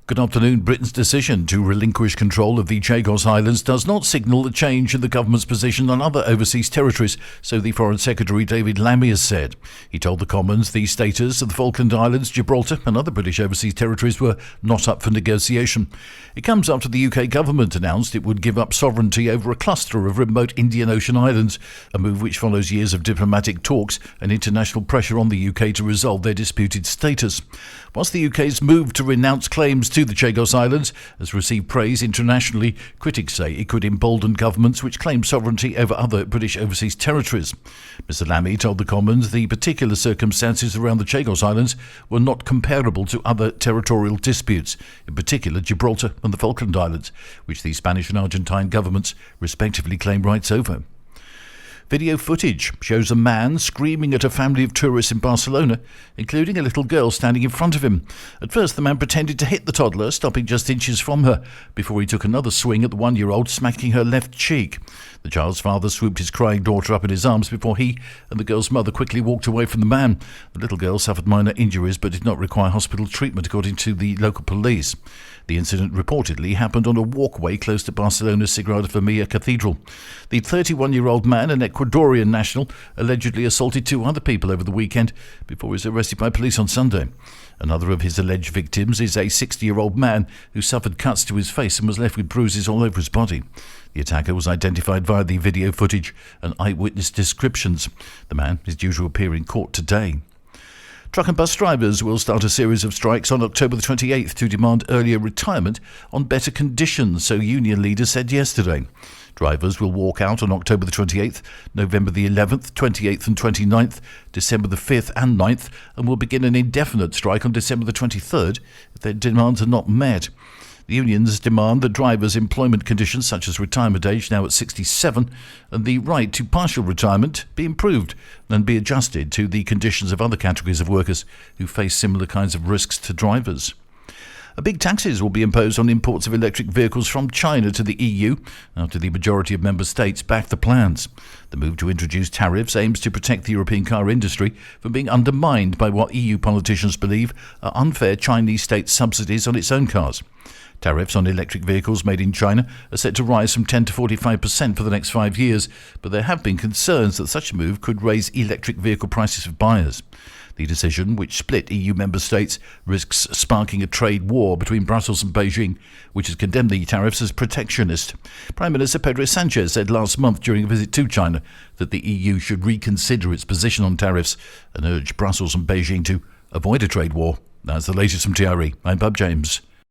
Good afternoon. Britain's decision to relinquish control of the Chagos Islands does not signal a change in the government's position on other overseas territories, so the Foreign Secretary David Lammy has said. He told the Commons the status of the Falkland Islands, Gibraltar and other British overseas territories were not up for negotiation. It comes after the UK government announced it would give up sovereignty over a cluster of remote Indian Ocean islands, a move which follows years of diplomatic talks and international pressure on the UK to resolve their disputed status. Whilst the UK's move to renounce claims to the Chagos Islands has received praise internationally, critics say it could embolden governments which claim sovereignty over other British overseas territories. Mr Lammy told the Commons the particular circumstances around the Chagos Islands were not comparable to other territorial disputes, in particular Gibraltar and the Falkland Islands, which the Spanish and Argentine governments respectively claim rights over. Video footage shows a man screaming at a family of tourists in Barcelona, including a little girl standing in front of him. At first, the man pretended to hit the toddler, stopping just inches from her, before he took another swing at the 1-year-old, smacking her left cheek. The child's father swooped his crying daughter up in his arms before he and the girl's mother quickly walked away from the man. The little girl suffered minor injuries but did not require hospital treatment, according to the local police. The incident reportedly happened on a walkway close to Barcelona's Sagrada Familia Cathedral. The 31-year-old man, an Ecuadorian national, allegedly assaulted 2 other people over the weekend before he was arrested by police on Sunday. Another of his alleged victims is a 60-year-old man who suffered cuts to his face and was left with bruises all over his body. The attacker was identified via the video footage and eyewitness descriptions. The man is due to appear in court today. Truck and bus drivers will start a series of strikes on October the 28th to demand earlier retirement on better conditions, so union leaders said yesterday. Drivers will walk out on October the 28th, November the 11th, 28th and 29th, December the 5th and 9th, and will begin an indefinite strike on December the 23rd if their demands are not met. The unions demand that drivers' employment conditions, such as retirement age now at 67, and the right to partial retirement be improved and be adjusted to the conditions of other categories of workers who face similar kinds of risks to drivers. Big taxes will be imposed on imports of electric vehicles from China to the EU after the majority of member states backed the plans. The move to introduce tariffs aims to protect the European car industry from being undermined by what EU politicians believe are unfair Chinese state subsidies on its own cars. Tariffs on electric vehicles made in China are set to rise from 10 to 45% for the next 5 years, but there have been concerns that such a move could raise electric vehicle prices for buyers. The decision, which split EU member states, risks sparking a trade war between Brussels and Beijing, which has condemned the tariffs as protectionist. Prime Minister Pedro Sanchez said last month during a visit to China that the EU should reconsider its position on tariffs and urge Brussels and Beijing to avoid a trade war. That's the latest from TRE. I'm Bob James.